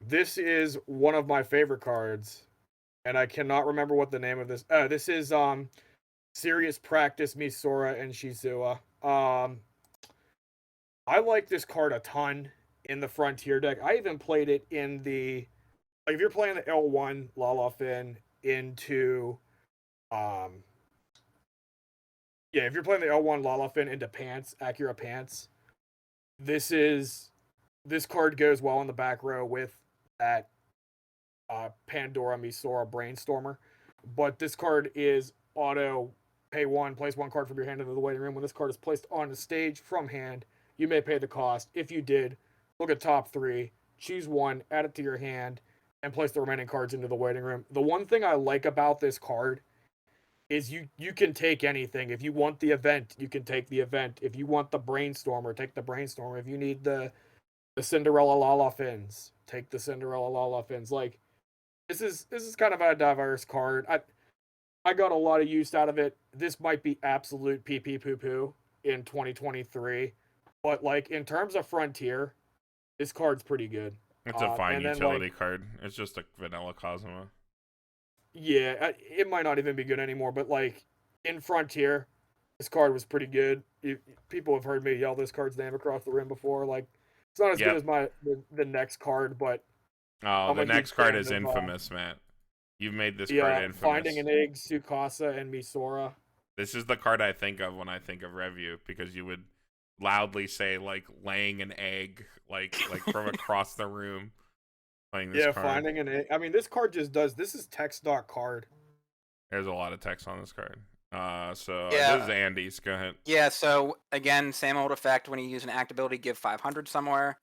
This is one of my favorite cards, and I cannot remember what the name of this. This is Serious Practice Misora and Shizua. I like this card a ton in the Frontier deck. I even played it in the if you're playing the L1 Lalafin into if you're playing the L1 Lalafin into Acura Pants, this card goes well in the back row with that Pandora Misora Brainstormer. But this card is auto pay 1, place 1 card from your hand into the waiting room. When this card is placed on the stage from hand, you may pay the cost. If you did, look at top 3, choose 1, add it to your hand, and place the remaining cards into the waiting room. The one thing I like about this card is you can take anything. If you want the event, you can take the event. If you want the Brainstormer, take the Brainstormer. If you need the Cinderella Lala Fins, take the Cinderella Lala Fins. Like, this is kind of a diverse card. I got a lot of use out of it. This might be absolute pee poo poo in 2023, but like in terms of Frontier, this card's pretty good. It's a fine and then, utility card. It's just a vanilla Cosmo. Yeah, it might not even be good anymore, but like in Frontier, this card was pretty good. People have heard me yell this card's name across the room before. Like, it's not as good as the next card, but Oh, I'm the a next huge card fan is of, infamous, Matt. You've made this card infamous. Finding an Egg, Tsukasa, and Misora. This is the card I think of when I think of Revue, because you would loudly say like laying an egg, like from across the room. Playing this card. Finding an Egg. I mean, this card just does. This is text doc card. There's a lot of text on this card. So Yeah. this is Andy's. Go ahead. Yeah, so again, same old effect. When you use an act ability, give 500 somewhere.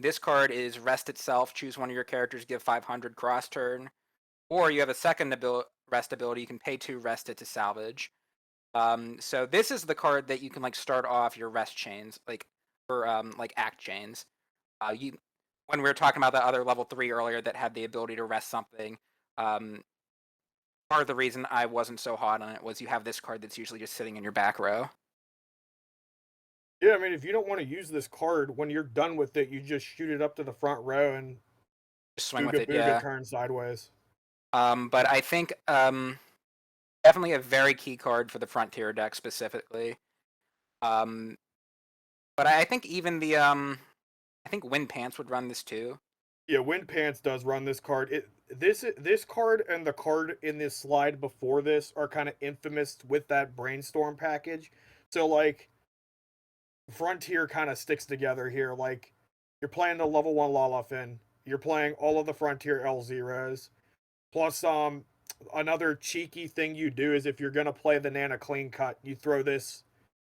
This card is rest itself. Choose one of your characters, give 500 cross turn. or you have a second rest ability. You can pay 2, rest it to salvage. So this is the card that you can like start off your rest chains, like or like act chains. You when we were talking about the other level 3 earlier that had the ability to rest something, um, part of the reason I wasn't so hot on it was you have this card that's usually just sitting in your back row. Yeah, I mean, if you don't want to use this card, when you're done with it, you just shoot it up to the front row and Just swing with booga it, booga yeah. turn sideways. But I think definitely a very key card for the Frontier deck specifically. But I think even the I think Wind Pants would run this too. Yeah, Wind Pants does run this card. This card and the card in this slide before this are kind of infamous with that Brainstorm package. So like Frontier kind of sticks together here. Like you're playing the level 1 Lalafin, you're playing all of the Frontier L0s. Plus another cheeky thing you do is if you're going to play the Nana Clean Cut, you throw this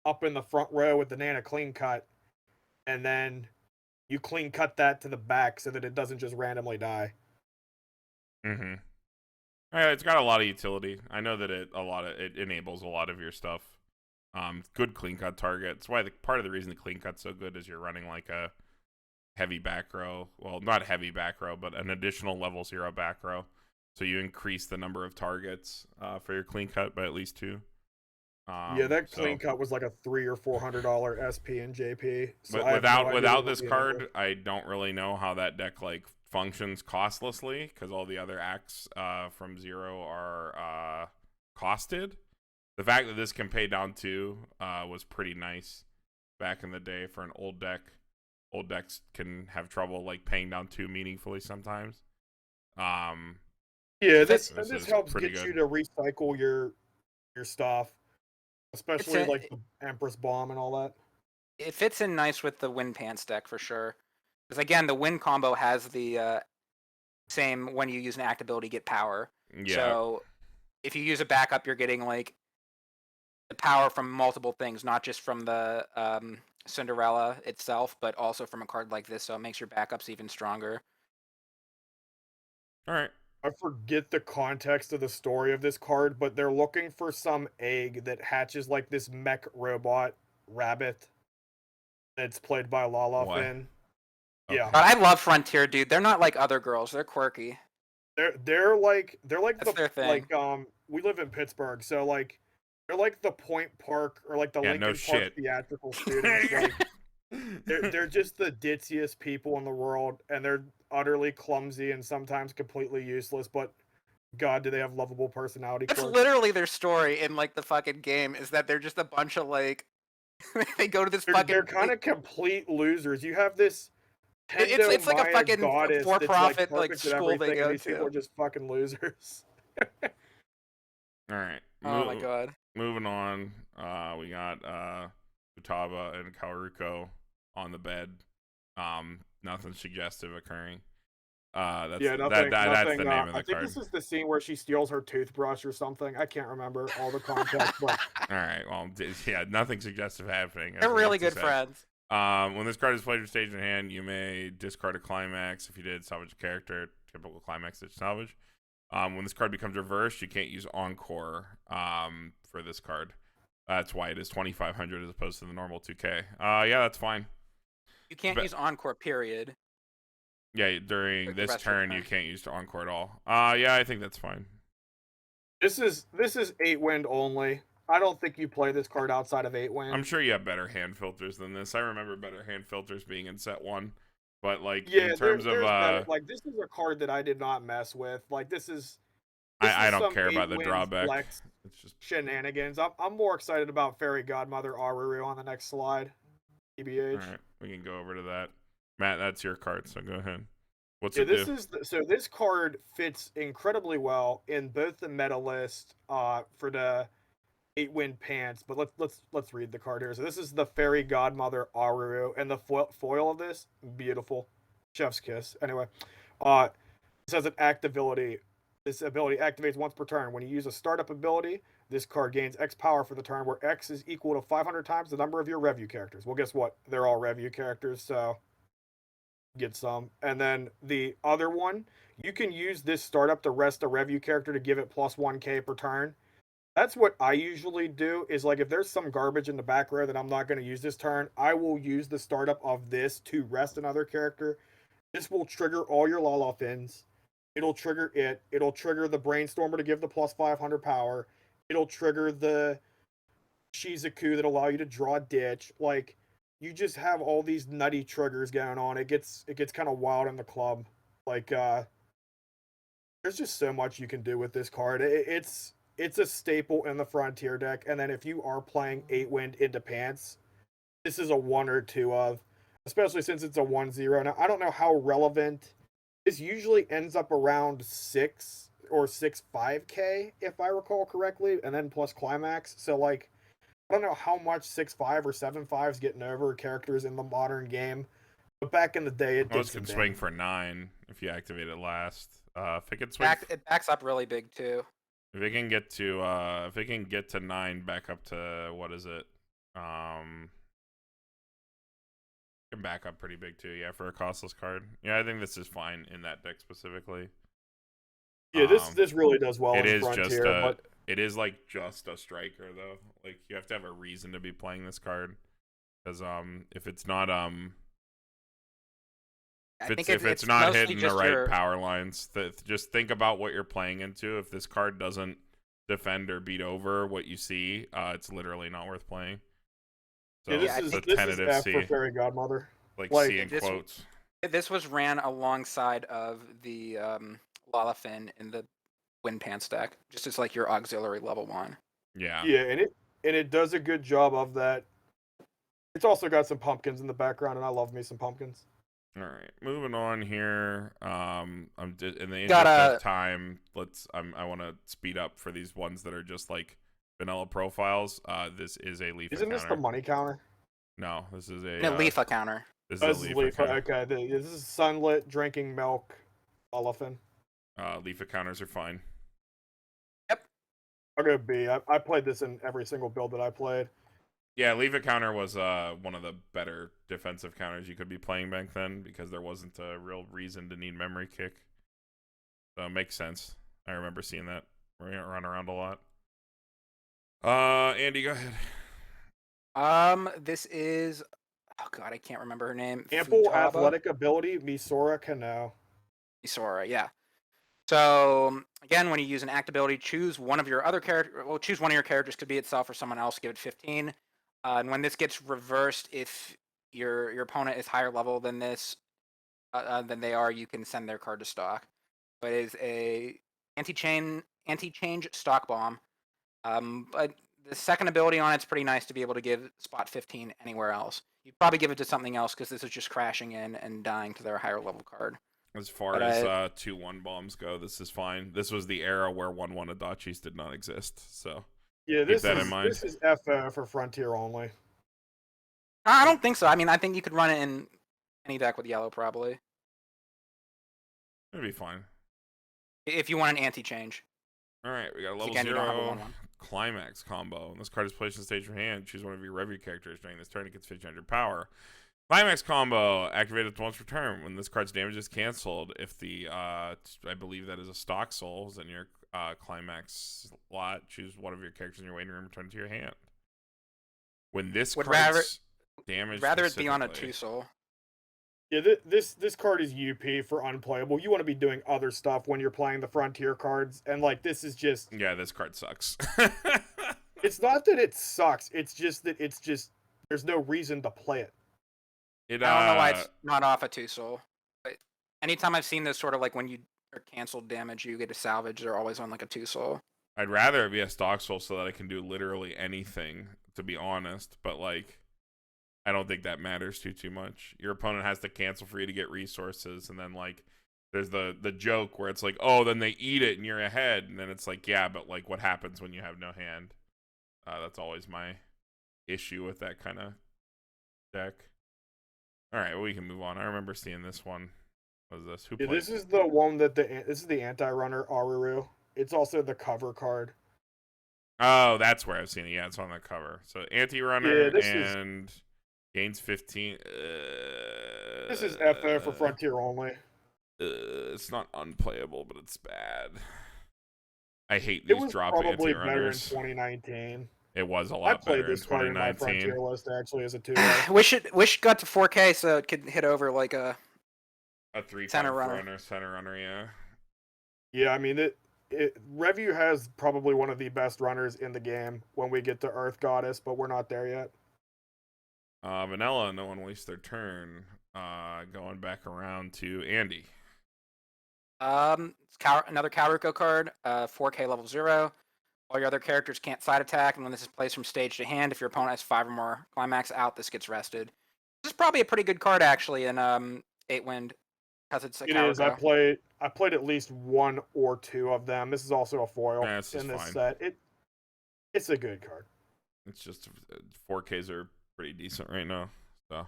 up in the front row with the Nana Clean Cut, and then you clean cut that to the back so that it doesn't just randomly die. Mm-hmm. Yeah, it's got a lot of utility. I know that it enables a lot of your stuff. Good clean cut target. It's why part of the reason the clean cut's so good is you're running like a heavy back row. Well, not heavy back row, but an additional level 0 back row. So you increase the number of targets for your clean cut by at least 2. Yeah, that clean cut was like a $300 or $400 SP and JP. So but without this card, I don't really know how that deck like functions costlessly because all the other acts from 0 are costed. The fact that this can pay down 2 was pretty nice back in the day for an old deck. Old decks can have trouble like paying down 2 meaningfully sometimes. Yeah, this helps get you to recycle your stuff. Especially like the Empress Bomb and all that. It fits in nice with the Wind Pants deck for sure. Because again, the Wind combo has the same when you use an act ability, get power. Yeah. So if you use a backup, you're getting like the power from multiple things, not just from the Cinderella itself, but also from a card like this. So it makes your backups even stronger. All right. I forget the context of the story of this card, but they're looking for some egg that hatches like this mech robot rabbit that's played by Lalafin. Okay. Yeah. But I love Frontier, dude. They're not like other girls. They're quirky. They're like That's their thing. Like we live in Pittsburgh, so like they're like the Point Park or like the Lincoln Park theatrical students. Like, they're just the ditziest people in the world, and they're utterly clumsy and sometimes completely useless, but God, do they have lovable personality. That's literally their story in like the fucking game, is that they're just a bunch of like they go to this fucking they're kind of complete losers. You have this it's like a fucking for-profit like school they go these to. people are just fucking losers. All right. Oh my god. Moving on. We got Futaba and Kaoruko on the bed. Nothing suggestive occurring. That's the name of the card. I think this is the scene where she steals her toothbrush or something. I can't remember all the context, but all right. Well, yeah, nothing suggestive happening. They're really good friends. When this card is played with stage in hand, you may discard a climax. If you did, salvage a character. Typical climax that you salvage. When this card becomes reversed, you can't use Encore for this card. That's why it is 2,500 as opposed to the normal 2K. Yeah, that's fine. You can't use Encore, period. Yeah, during this turn, you can't use Encore at all. Yeah, I think that's fine. This is 8-wind only. I don't think you play this card outside of 8-wind. I'm sure you have better hand filters than this. I remember better hand filters being in set 1. But like yeah, in terms of like this is a card that I did not mess with. Like this is I don't care about the drawback. It's just shenanigans. I'm more excited about Fairy Godmother Aruru on the next slide. TBH. All right, we can go over to that. Matt, that's your card, so go ahead. What's it do? So this card fits incredibly well in both the meta list for the 8-wind pants, but let's read the card here. So this is the Fairy Godmother Aruru, and the foil of this, beautiful, chef's kiss. Anyway, this has an act ability. This ability activates once per turn. When you use a startup ability, this card gains X power for the turn, where X is equal to 500 times the number of your Revue characters. Well, guess what? They're all Revue characters, so get some. And then the other one, you can use this startup to rest a Revue character to give it plus 1k per turn. That's what I usually do, is like if there's some garbage in the back row that I'm not going to use this turn, I will use the startup of this to rest another character. This will trigger all your Lala Fins. It'll trigger it. It'll trigger the Brainstormer to give the plus 500 power. It'll trigger the Shizuku that allow you to draw ditch. Like, you just have all these nutty triggers going on. It gets kind of wild in the club. Like, there's just so much you can do with this card. It's a staple in the Frontier deck. And then if you are playing 8-Wind into Pants, this is a 1 or 2 of, especially since it's a 1-0. Now, I don't know how relevant. This usually ends up around 6 or 6.5k, if I recall correctly, and then plus Climax. So, like, I don't know how much 6.5 or 7.5 is getting over characters in the modern game, but back in the day, it did. Most can swing for 9 if you activate it last. If it can swing, it backs up really big too. If it can get to 9, back up to what is it? Can back up pretty big too. Yeah, for a costless card. Yeah, I think this is fine in that deck specifically. Yeah, this really does well. It in is Frontier, just but it is like just a striker though. Like you have to have a reason to be playing this card, because if it's not if it's not hitting the right power lines, just think about what you're playing into. If this card doesn't defend or beat over what you see, it's literally not worth playing. So yeah, this is tentative F for Fairy Godmother. Like C in quotes. This was ran alongside of the Lala Fin in the Wind Pants deck, just as like your auxiliary level 1. Yeah. Yeah, and it does a good job of that. It's also got some pumpkins in the background, and I love me some pumpkins. All right, moving on here. I'm in the interest of time. I want to speed up for these ones that are just like vanilla profiles. This is a Leafa. Isn't this the money counter? No, this is a Leafa counter. This is a Leafa counter. Okay, this is sunlit drinking milk elephant. Leafa counters are fine. Yep. I'll go B. I played this in every single build that I played. Yeah, Leafa counter was one of the better defensive counters you could be playing back then, because there wasn't a real reason to need memory kick. So it makes sense. I remember seeing that run around a lot. Andy, go ahead. This is, oh god, I can't remember her name. Ample athletic ability, Misora Kano. Misora, yeah. So again, when you use an act ability, choose one of your other characters. Well, choose one of your characters, could be itself or someone else. Give it 15. And when this gets reversed, if your opponent is higher level than this, than they are, you can send their card to stock. But it is a anti-change stock bomb. But the second ability on it's pretty nice to be able to give spot 15 anywhere else. You'd probably give it to something else, because this is just crashing in and dying to their higher level card. As far as 2/1 bombs go, this is fine. This was the era where 1/1 Adachis did not exist, so yeah, keep that in mind. This is FO for Frontier only. I don't think so. I mean, I think you could run it in any deck with yellow, probably. It'd be fine. If you want an anti-change. All right, we got a level 0 Climax combo. When this card is placed on stage of your hand, choose one of your Revue characters. During this turn, it gets 1500 power. Climax combo, activated once per turn. When this card's damage is canceled, if the, I believe that is a stock soul, is in your Climax slot, choose one of your characters in your waiting room, return it to your hand. When this card's damage, rather it be on a 2-soul. Yeah, this card is UP for unplayable. You want to be doing other stuff when you're playing the Frontier cards, and like this is just. Yeah, this card sucks. It's not that it sucks. It's just that there's no reason to play it. I don't know why it's not off a 2-soul. But anytime I've seen this sort of like when you are canceled damage, you get a salvage, they're always on like a 2-soul. I'd rather it be a stock soul so that I can do literally anything, to be honest. But like, I don't think that matters too much. Your opponent has to cancel for you to get resources, and then like there's the joke where it's like, oh, then they eat it and you're ahead, and then it's like, yeah, but like what happens when you have no hand? That's always my issue with that kind of deck. All right, well, we can move on. I remember seeing this one. What is this? Who played? This is the one that this is the anti-runner Aruru. It's also the cover card. Oh, that's where I've seen it. Yeah, it's on the cover. So anti-runner Gains 15. This is FO for Frontier only. It's not unplayable, but it's bad. I hate It these was drop probably better in anti-runners. 2019. It was a I lot played better in this card in my 2019. Frontier list actually as a two-way. Wish it got to 4K so it could hit over like a A 3/5 center runner. center runner, yeah. Yeah, I mean Revue has probably one of the best runners in the game when we get to Earth Goddess, but we're not there yet. Vanilla, no one wastes their turn. Going back around to Andy. It's another Karuko card, 4K level 0. All your other characters can't side attack, and when this is placed from stage to hand, if your opponent has 5 or more climax out, this gets rested. This is probably a pretty good card actually in 8-wind because it's a It Karuko. is. I played at least one or two of them. This is also a foil in this set. It's a good card. It's just 4Ks are pretty decent right now. So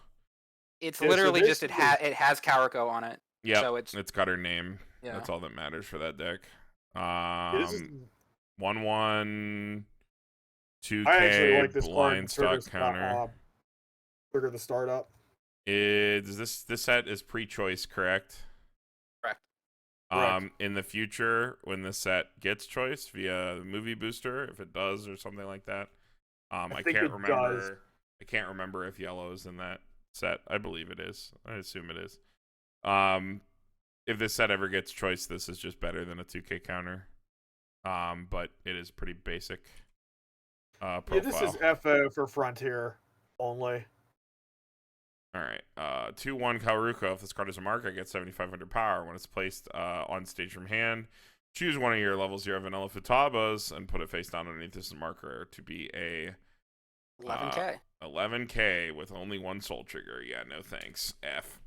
it's literally just it has Karuko on it. Yeah, so it's got her name. Yeah. That's all that matters for that deck. This is 1/1 2K I actually like this blind card. stock counter. Trigger the startup. This set is pre-choice, correct? Correct. In the future, when this set gets choice via the movie booster, if it does or something like that, I can't remember. Does. I can't remember if yellow is in that set. I believe it is. I assume it is. If this set ever gets choice, this is just better than a 2K counter. But it is pretty basic. Profile. Yeah, this is FO for Frontier only. All right. 2/1 Karuko. If this card is a mark, I get 7,500 power. When it's placed on stage from hand, choose one of your level 0 vanilla Futabas and put it face down underneath this marker to be a 11K. 11K with only one soul trigger. Yeah, no thanks. F.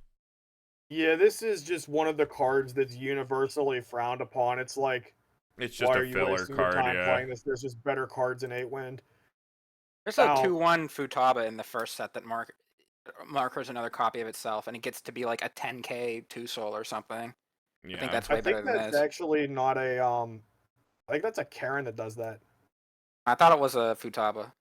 Yeah, this is just one of the cards that's universally frowned upon. It's like, It's just why a are you filler wasting your card, time yeah. playing this? There's just better cards in 8-wind. There's a 2/1 Futaba in the first set that markers another copy of itself, and it gets to be like a 10K 2-soul or something. Yeah. I think that's way better than this. Actually not a I think that's a Karen that does that. I thought it was a Futaba.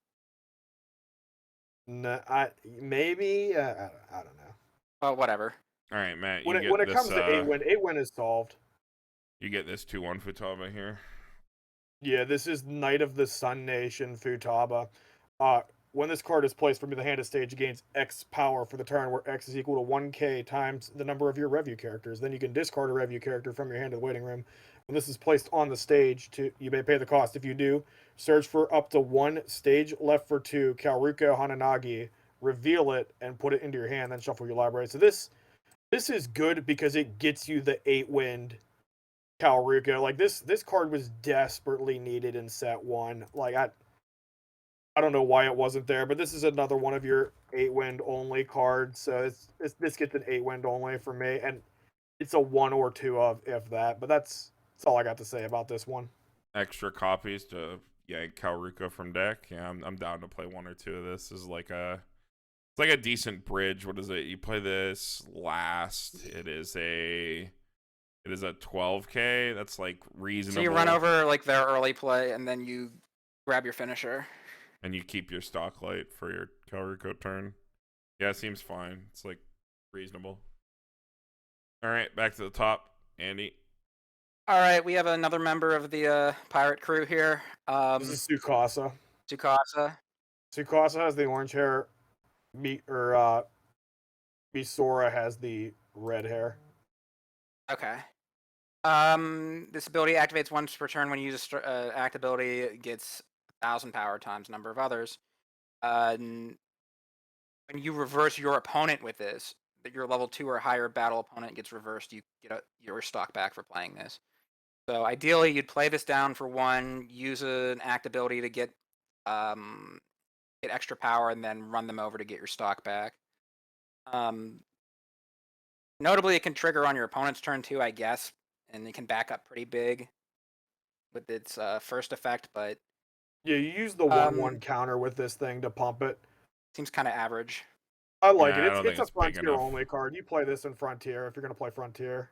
No, I don't know. Well, whatever. All right, Matt. When it comes to 8-wind, 8-wind is solved. You get this 2/1 Futaba here. Yeah, this is Knight of the Sun Nation Futaba. When this card is placed from the hand to stage, it gains X power for the turn, where X is equal to 1K times the number of your Revue characters. Then you can discard a Revue character from your hand to the waiting room. When this is placed on the stage, you may pay the cost. If you do, search for up to one stage left for 2 Karuko Hananagi, reveal it, and put it into your hand, then shuffle your library. So this is good because it gets you the 8-wind Karuko. Like this card was desperately needed in set 1. Like I don't know why it wasn't there, but this is another one of your 8-wind only cards. So this gets an 8-wind only for me, and it's a 1 or 2 of, if that. But that's all I got to say about this one. Extra copies to yank Karuko from deck. Yeah, I'm down to play 1 or 2 of this. This is like it's like a decent bridge. What is it? You play this last. It is a 12K. That's like reasonable. So you run over like their early play, and then you grab your finisher. And you keep your stock light for your Karuko turn. Yeah, it seems fine. It's like reasonable. All right, back to the top. Andy. All right, we have another member of the pirate crew here. This is Tsukasa. Tsukasa. Tsukasa has the orange hair. Misora has the red hair. Okay. This ability activates once per turn when you use act ability. It gets 1,000 power times number of others. When you reverse your opponent with this, that your level 2 or higher battle opponent gets reversed, you get your stock back for playing this. So ideally, you'd play this down for 1, use an act ability to get extra power, and then run them over to get your stock back. Notably, it can trigger on your opponent's turn too, I guess, and it can back up pretty big with its first effect, but yeah, you use the 1/1 counter with this thing to pump it. Seems kind of average. I like Yeah, it. It's a Frontier only card. You play this in Frontier if you're going to play Frontier.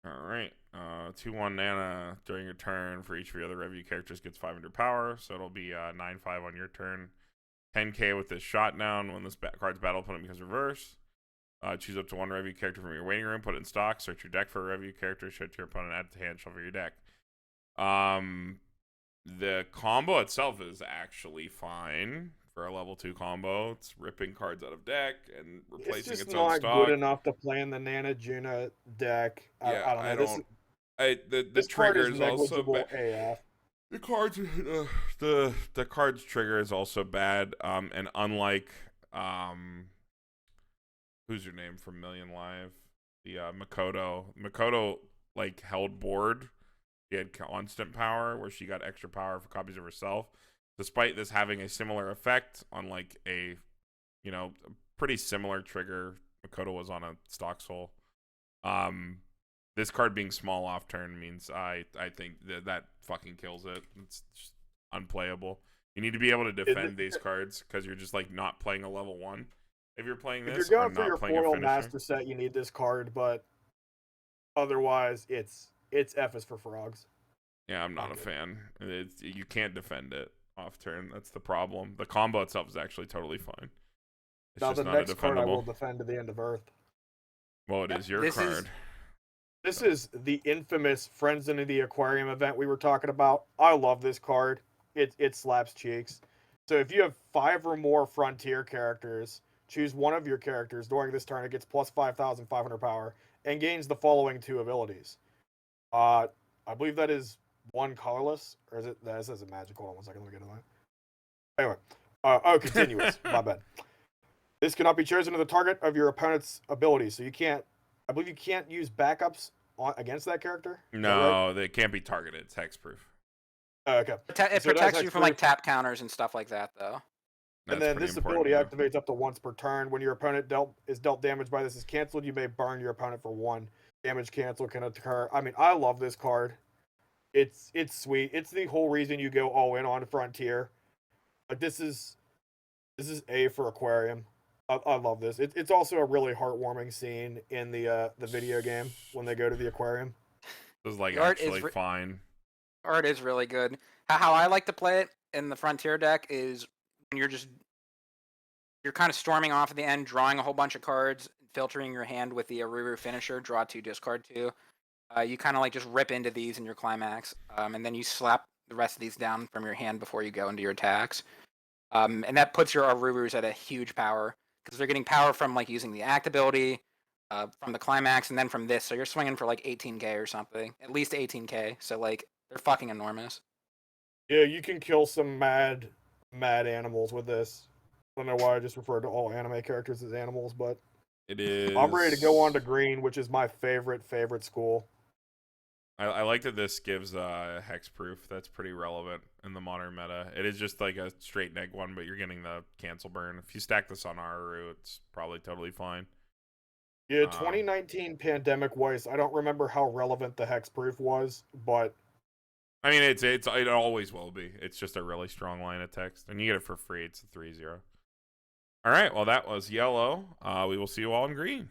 All right. 2/1 Nana during your turn for each of your other Revue characters gets 500 power, so it'll be 9/5 on your turn. 10k with this shot down. When this card's battle opponent becomes reverse, choose up to one Revue character from your waiting room, put it in stock, search your deck for a Revue character, show it to your opponent, add it to hand, shuffle your deck. The combo itself is actually fine for a level 2 combo. It's ripping cards out of deck and replacing It's just its own not stock. good enough to play in the Nana Juna deck. I don't know. The trigger is also bad. AF. The cards, the card's trigger is also bad. And unlike who's your name from Million Live, the Makoto like held board. She had constant power where she got extra power for copies of herself. Despite this having a similar effect on like a, pretty similar trigger, Makoto was on a stock soul. This card being small off turn means I think that fucking kills it. It's just unplayable. You need to be able to defend these cards because you're just like not playing a level 1. If you're playing this, if you're going or for not your playing a foil finisher. master set, you need this card, but otherwise, it's F is for frogs. Yeah, I'm not a fan. You can't defend it off turn. That's the problem. The combo itself is actually totally fine. It's now just the not next a card I will defendable. defend to the end of Earth. Well, it is your card. This is the infamous Friends into the Aquarium event we were talking about. I love this card. It slaps cheeks. So if you have 5 or more Frontier characters, choose one of your characters during this turn. It gets plus 5,500 power and gains the following 2 abilities. I believe that is 1 colorless, or is it? That says a magic. Hold on 1 second. Let me get it. Anyway, continuous. My bad. This cannot be chosen to the target of your opponent's ability, so you can't. I believe you can't use backups against that character. No, right? They can't be targeted. It's hexproof. Okay. It protects you from like tap counters and stuff like that, though. And then this ability activates up to once per turn. When your opponent is dealt damage by this is canceled, you may burn your opponent for 1. Damage cancel can occur. I mean, I love this card. It's sweet. It's the whole reason you go all in on Frontier. Like this is A for Aquarium. I love this. It's also a really heartwarming scene in the video game when they go to the aquarium. This is like actually fine. Art is really good. How I like to play it in the Frontier deck is when you're kind of storming off at the end, drawing a whole bunch of cards, filtering your hand with the Revue finisher, draw 2, discard 2. You kind of like just rip into these in your climax, and then you slap the rest of these down from your hand before you go into your attacks. And that puts your Revues at a huge power because they're getting power from like using the act ability, from the climax, and then from this. So you're swinging for like 18k or something, at least 18k. So like they're fucking enormous. Yeah, you can kill some mad animals with this. I don't know why I just referred to all anime characters as animals, but it is. I'm ready to go on to green, which is my favorite school. I like that this gives hexproof. That's pretty relevant in the modern meta. It is just like a straight neg 1, but you're getting the cancel burn. If you stack this on Aru, it's probably totally fine. Yeah, 2019 pandemic Weiss. I don't remember how relevant the hexproof was, but I mean, it always will be. It's just a really strong line of text, and you get it for free. It's a 3-0. All right, well, that was yellow. We will see you all in green.